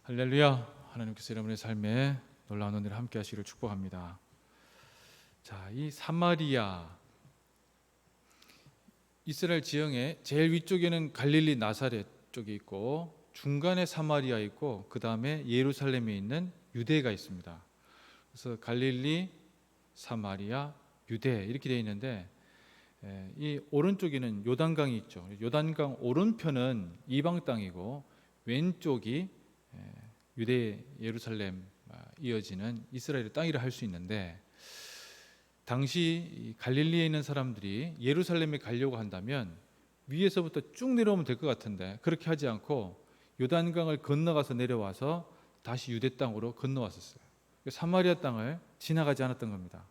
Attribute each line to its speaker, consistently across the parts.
Speaker 1: 할렐루야. 하나님께서 여러분의 삶에 놀라운 은혜를 함께 하시기를 축복합니다. 자, 이 사마리아, 이스라엘 지형의 제일 위쪽에는 갈릴리 나사렛 쪽이 있고, 중간에 사마리아 있고, 그 다음에 예루살렘에 있는 유대가 있습니다. 그래서 갈릴리, 사마리아, 유대 이렇게 되어 있는데, 이 오른쪽에는 요단강이 있죠. 요단강 오른편은 이방 땅이고, 왼쪽이 유대 예루살렘 이어지는 이스라엘의 땅이라 할 수 있는데, 당시 갈릴리에 있는 사람들이 예루살렘에 가려고 한다면 위에서부터 쭉 내려오면 될 것 같은데, 그렇게 하지 않고 요단강을 건너가서 내려와서 다시 유대 땅으로 건너왔었어요. 사마리아 땅을 지나가지 않았던 겁니다.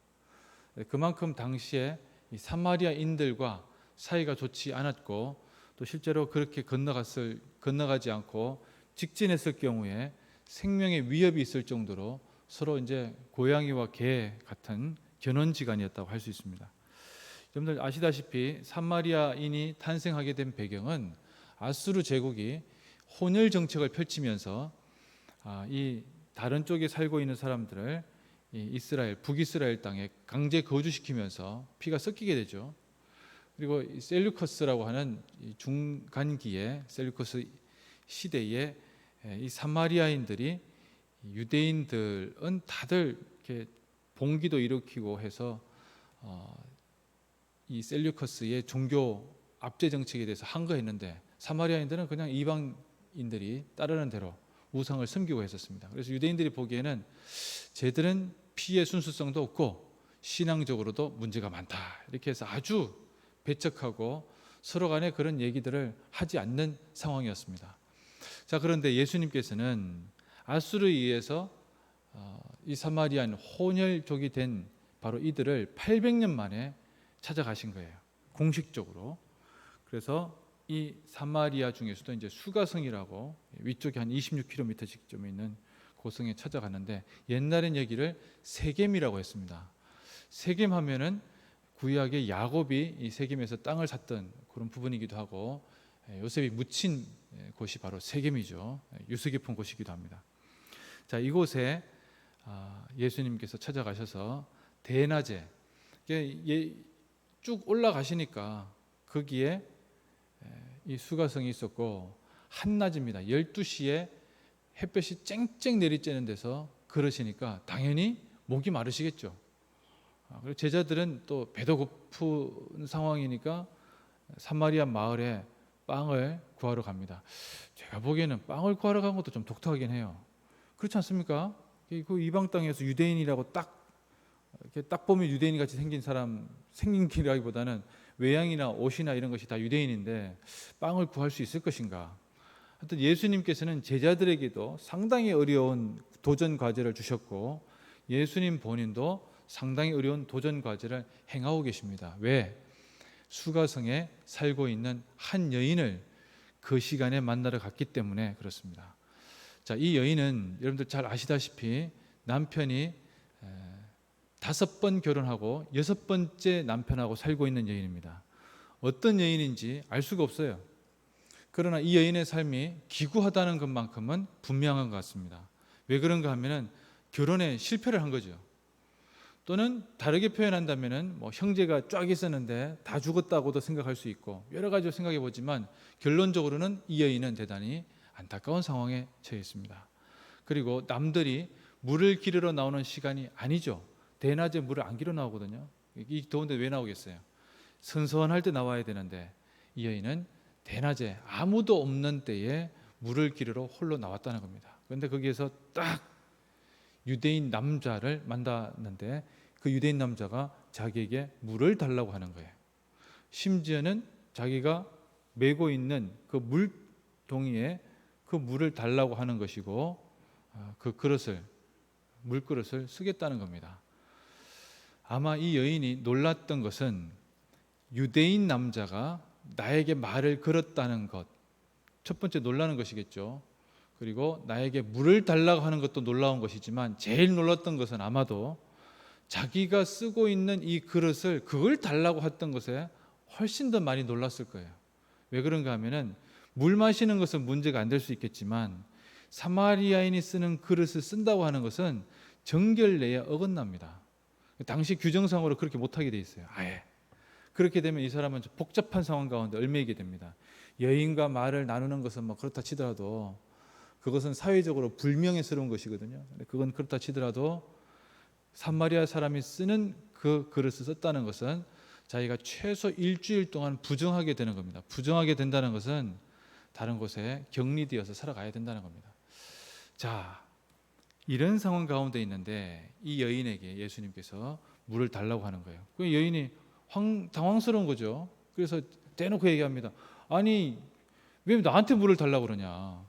Speaker 1: 그만큼 당시에 이 사마리아인들과 사이가 좋지 않았고, 또 실제로 그렇게 건너가지 않고 직진했을 경우에 생명의 위협이 있을 정도로 서로 이제 고양이와 개 같은 견원지간이었다고 할 수 있습니다. 여러분들 아시다시피 사마리아인이 탄생하게 된 배경은 아수르 제국이 혼혈 정책을 펼치면서 이 다른 쪽에 살고 있는 사람들을 이 이스라엘, 북이스라엘 땅에 강제 거주시키면서 피가 섞이게 되죠. 그리고 셀루커스라고 하는 중간기에 셀루커스 시대에 이 사마리아인들이 유대인들은 다들 이렇게 봉기도 일으키고 해서 이 셀류커스의 종교 압제 정책에 대해서 항거했는데, 사마리아인들은 그냥 이방인들이 따르는 대로 우상을 섬기고 했었습니다. 그래서 유대인들이 보기에는 쟤들은 피의 순수성도 없고 신앙적으로도 문제가 많다, 이렇게 해서 아주 배척하고 서로 간에 그런 얘기들을 하지 않는 상황이었습니다. 자, 그런데 예수님께서는 아수르에 의해서 이 사마리아인 혼혈족이 된 바로 이들을 800년 만에 찾아가신 거예요, 공식적으로. 그래서 이 사마리아 중에서도 이제 수가성이라고 위쪽에 한 26km쯤 있는 고성에 찾아갔는데, 옛날엔 여기를 세겜이라고 했습니다. 세겜 하면은 구약의 야곱이 이 세겜에서 땅을 샀던 그런 부분이기도 하고, 요셉이 묻힌 곳이 바로 세겜이죠. 유수 깊은 곳이기도 합니다. 자, 이곳에 예수님께서 찾아가셔서 대낮에 쭉 올라가시니까 거기에 이 수가성이 있었고, 한낮입니다. 12시에 햇볕이 쨍쨍 내리쬐는 데서 걸으시니까 당연히 목이 마르시겠죠. 그리고 제자들은 또 배도 고픈 상황이니까 사마리아 마을에 빵을 구하러 갑니다. 제가 보기에는 빵을 구하러 간 것도 좀 독특하긴 해요. 그렇지 않습니까? 그 이방 땅에서 유대인이라고 이렇게 딱 보면 유대인 같이 생긴 사람, 생긴 길이라기보다는 외양이나 옷이나 이런 것이 다 유대인인데 빵을 구할 수 있을 것인가? 하여튼 예수님께서는 제자들에게도 상당히 어려운 도전 과제를 주셨고, 예수님 본인도 상당히 어려운 도전 과제를 행하고 계십니다. 왜? 수가성에 살고 있는 한 여인을 그 시간에 만나러 갔기 때문에 그렇습니다. 자, 이 여인은 여러분들 잘 아시다시피 남편이 5번 결혼하고 6번째 남편하고 살고 있는 여인입니다. 어떤 여인인지 알 수가 없어요. 그러나 이 여인의 삶이 기구하다는 것만큼은 분명한 것 같습니다. 왜 그런가 하면은 결혼에 실패를 한 거죠. 또는 다르게 표현한다면은 형제가 쫙 있었는데 다 죽었다고도 생각할 수 있고, 여러 가지로 생각해 보지만 결론적으로는 이 여인은 대단히 안타까운 상황에 처해 있습니다. 그리고 남들이 물을 기르러 나오는 시간이 아니죠. 대낮에 물을 안 기르러 나오거든요. 이 더운데 왜 나오겠어요? 선선할 때 나와야 되는데 이 여인은 대낮에 아무도 없는 때에 물을 기르러 홀로 나왔다는 겁니다. 그런데 거기에서 딱 유대인 남자를 만났는데 그 유대인 남자가 자기에게 물을 달라고 하는 거예요. 심지어는 자기가 메고 있는 그 물동이에 그 물을 달라고 하는 것이고, 그 물그릇을 쓰겠다는 겁니다. 아마 이 여인이 놀랐던 것은 유대인 남자가 나에게 말을 걸었다는 것, 첫 번째 놀라는 것이겠죠. 그리고 나에게 물을 달라고 하는 것도 놀라운 것이지만 제일 놀랐던 것은 아마도 자기가 쓰고 있는 이 그릇을 그걸 달라고 했던 것에 훨씬 더 많이 놀랐을 거예요. 왜 그런가 하면은 물 마시는 것은 문제가 안 될 수 있겠지만 사마리아인이 쓰는 그릇을 쓴다고 하는 것은 정결 내에 어긋납니다. 당시 규정상으로 그렇게 못하게 돼 있어요. 아예. 그렇게 되면 이 사람은 복잡한 상황 가운데 얽매이게 됩니다. 여인과 말을 나누는 것은 뭐 그렇다 치더라도 그것은 사회적으로 불명예스러운 것이거든요. 그건 그렇다 치더라도 사마리아 사람이 쓰는 그 그릇을 썼다는 것은 자기가 최소 일주일 동안 부정하게 되는 겁니다. 부정하게 된다는 것은 다른 곳에 격리되어서 살아가야 된다는 겁니다. 자, 이런 상황 가운데 있는데 이 여인에게 예수님께서 물을 달라고 하는 거예요. 그 여인이 당황스러운 거죠. 그래서 대놓고 얘기합니다. 아니, 왜 나한테 물을 달라고 그러냐?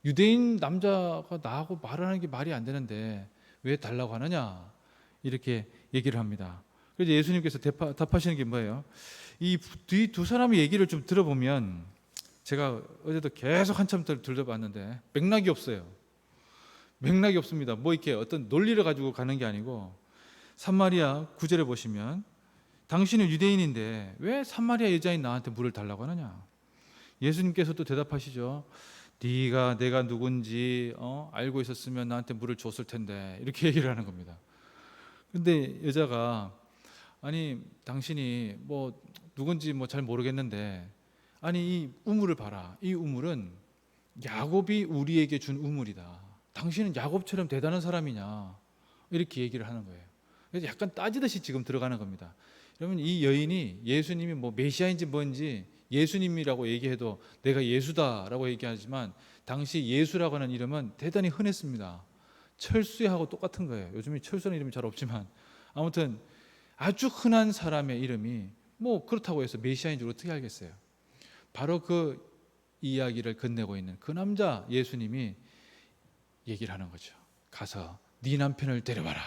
Speaker 1: 유대인 남자가 나하고 말을 하는 게 말이 안 되는데 왜 달라고 하느냐? 이렇게 얘기를 합니다. 그래서 예수님께서 답하시는 게 뭐예요? 이 두 사람의 얘기를 좀 들어보면 제가 어제도 계속 한참 들어봤는데 맥락이 없어요. 맥락이 없습니다. 뭐 이렇게 어떤 논리를 가지고 가는 게 아니고 사마리아 9절에 보시면 당신은 유대인인데 왜 사마리아 여자인 나한테 물을 달라고 하느냐? 예수님께서도 대답하시죠. 네가 내가 누군지 알고 있었으면 나한테 물을 줬을 텐데 이렇게 얘기를 하는 겁니다. 근데 여자가 아니 당신이 뭐 누군지 뭐 잘 모르겠는데 아니 이 우물을 봐라. 이 우물은 야곱이 우리에게 준 우물이다. 당신은 야곱처럼 대단한 사람이냐? 이렇게 얘기를 하는 거예요. 그래서 약간 따지듯이 지금 들어가는 겁니다. 여러분 이 여인이 예수님이 뭐 메시아인지 뭔지 예수님이라고 얘기해도 내가 예수다라고 얘기하지만 당시 예수라고 하는 이름은 대단히 흔했습니다. 철수하고 똑같은 거예요. 요즘에 철수는 이름이 잘 없지만 아무튼 아주 흔한 사람의 이름이 뭐 그렇다고 해서 메시아인 줄 어떻게 알겠어요? 바로 그 이야기를 건네고 있는 그 남자 예수님이 얘기를 하는 거죠. 가서 네 남편을 데려와라.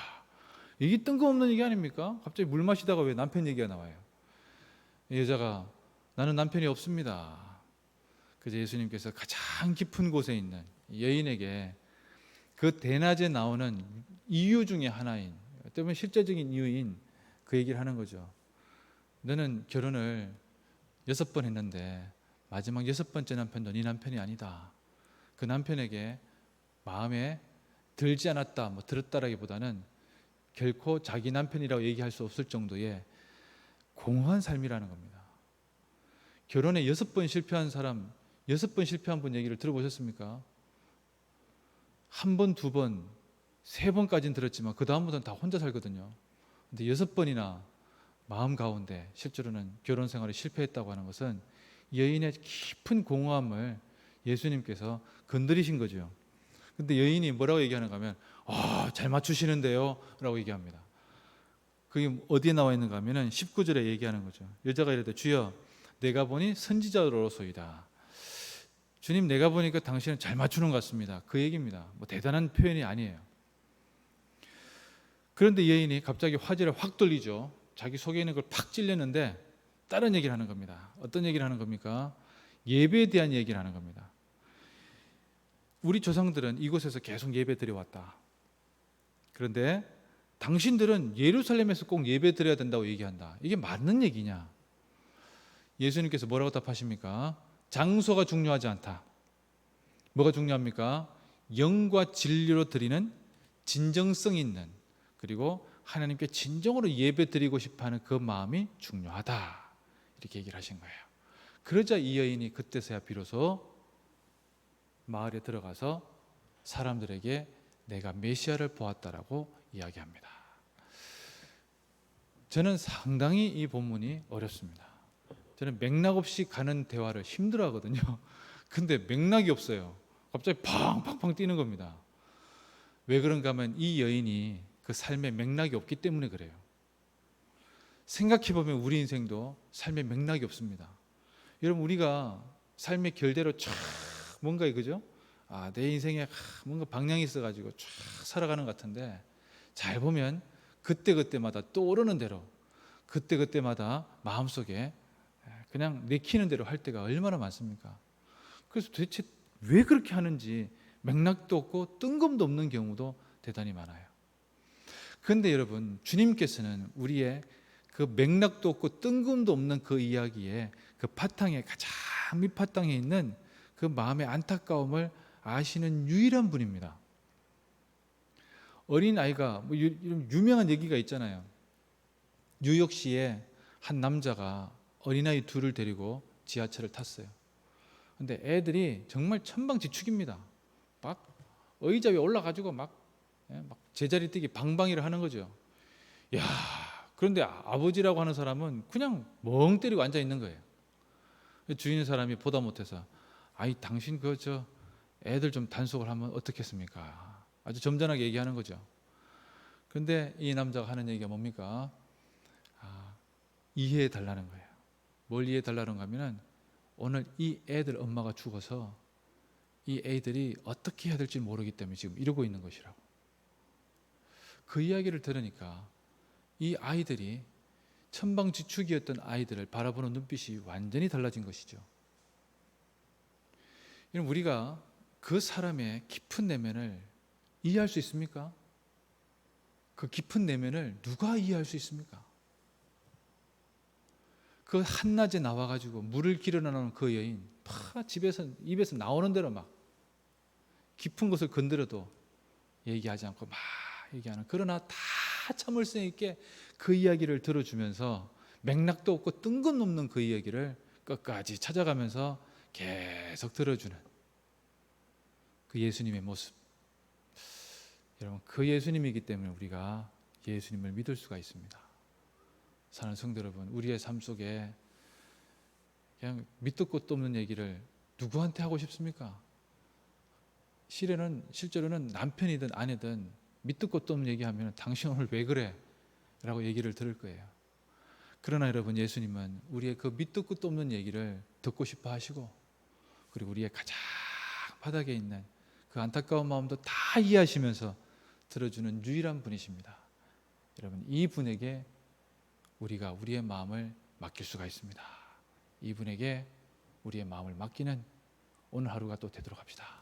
Speaker 1: 이게 뜬금없는 얘기 아닙니까? 갑자기 물 마시다가 왜 남편 얘기가 나와요? 여자가 나는 남편이 없습니다. 그래서 예수님께서 가장 깊은 곳에 있는 여인에게 그 대낮에 나오는 이유 중에 하나인 때문에 실제적인 이유인 그 얘기를 하는 거죠. 너는 결혼을 6번 했는데 마지막 6번째 남편도 네 남편이 아니다. 그 남편에게 마음에 들지 않았다, 뭐 들었다라기보다는 결코 자기 남편이라고 얘기할 수 없을 정도의 공허한 삶이라는 겁니다. 결혼에 6번 실패한 사람, 6번 실패한 분 얘기를 들어보셨습니까? 한 번, 두 번, 3번까지는 들었지만 그 다음부터는 다 혼자 살거든요. 근데 6번이나 마음 가운데 실제로는 결혼 생활에 실패했다고 하는 것은 여인의 깊은 공허함을 예수님께서 건드리신 거죠. 근데 여인이 뭐라고 얘기하는가 하면 잘 맞추시는데요 라고 얘기합니다. 그게 어디에 나와 있는가 하면 19절에 얘기하는 거죠. 여자가 이르되 주여 내가 보니 선지자로소이다. 주님 내가 보니까 당신은 잘 맞추는 것 같습니다. 그 얘기입니다. 뭐 대단한 표현이 아니에요. 그런데 여인이 갑자기 화제를 확 돌리죠. 자기 속에 있는 걸 팍 찔렸는데 다른 얘기를 하는 겁니다. 어떤 얘기를 하는 겁니까? 예배에 대한 얘기를 하는 겁니다. 우리 조상들은 이곳에서 계속 예배 드려왔다. 그런데 당신들은 예루살렘에서 꼭 예배 드려야 된다고 얘기한다. 이게 맞는 얘기냐? 예수님께서 뭐라고 답하십니까? 장소가 중요하지 않다. 뭐가 중요합니까? 영과 진리로 드리는 진정성 있는 그리고 하나님께 진정으로 예배 드리고 싶어하는 그 마음이 중요하다. 이렇게 얘기를 하신 거예요. 그러자 이 여인이 그때서야 비로소 마을에 들어가서 사람들에게 내가 메시아를 보았다라고 이야기합니다. 저는 상당히 이 본문이 어렵습니다. 저는 맥락 없이 가는 대화를 힘들어하거든요. 근데 맥락이 없어요. 갑자기 팡팡팡 뛰는 겁니다. 왜 그런가 하면 이 여인이 그 삶에 맥락이 없기 때문에 그래요. 생각해보면 우리 인생도 삶에 맥락이 없습니다. 여러분 우리가 삶의 결대로 쫙 뭔가 그죠? 내 인생에 뭔가 방향이 있어가지고 쫙 살아가는 것 같은데 잘 보면 그때그때마다 떠오르는 대로 그때그때마다 마음속에 그냥 내키는 대로 할 때가 얼마나 많습니까? 그래서 도대체 왜 그렇게 하는지 맥락도 없고 뜬금도 없는 경우도 대단히 많아요. 그런데 여러분 주님께서는 우리의 그 맥락도 없고 뜬금도 없는 그 이야기에 그 바탕에 가장 밑바탕에 있는 그 마음의 안타까움을 아시는 유일한 분입니다. 어린 아이가 뭐 유명한 얘기가 있잖아요. 뉴욕시에 한 남자가 어린아이 둘을 데리고 지하철을 탔어요. 근데 애들이 정말 천방지축입니다. 막 의자 위에 올라가지고 막 제자리 뛰기 방방이를 하는 거죠. 야, 그런데 아버지라고 하는 사람은 그냥 멍 때리고 앉아 있는 거예요. 주인 사람이 보다 못해서 아이 당신 저 애들 좀 단속을 하면 어떻겠습니까? 아주 점잖하게 얘기하는 거죠. 그런데 이 남자가 하는 얘기가 뭡니까? 이해해 달라는 거예요. 뭘 이해해 달라는가 하면은 오늘 이 애들 엄마가 죽어서 이 애들이 어떻게 해야 될지 모르기 때문에 지금 이러고 있는 것이라고. 그 이야기를 들으니까 이 아이들이 천방지축이었던 아이들을 바라보는 눈빛이 완전히 달라진 것이죠. 여러분, 우리가 그 사람의 깊은 내면을 이해할 수 있습니까? 그 깊은 내면을 누가 이해할 수 있습니까? 그 한낮에 나와가지고 물을 길어 나오는 그 여인, 입에서 나오는 대로 막 깊은 것을 건드려도 얘기하지 않고 막 얘기하는, 그러나 다 참을성 있게 그 이야기를 들어주면서 맥락도 없고 뜬금없는 그 이야기를 끝까지 찾아가면서 계속 들어주는 그 예수님의 모습. 여러분, 그 예수님이기 때문에 우리가 예수님을 믿을 수가 있습니다. 사는 성도 여러분, 우리의 삶 속에 그냥 밑도 끝도 없는 얘기를 누구한테 하고 싶습니까? 실제로는 남편이든 아내든 밑도 끝도 없는 얘기하면 당신 오늘 왜 그래? 라고 얘기를 들을 거예요. 그러나 여러분, 예수님은 우리의 그 밑도 끝도 없는 얘기를 듣고 싶어 하시고, 그리고 우리의 가장 바닥에 있는 그 안타까운 마음도 다 이해하시면서 들어주는 유일한 분이십니다. 여러분, 이 분에게 우리가 우리의 마음을 맡길 수가 있습니다. 이분에게 우리의 마음을 맡기는 오늘 하루가 또 되도록 합시다.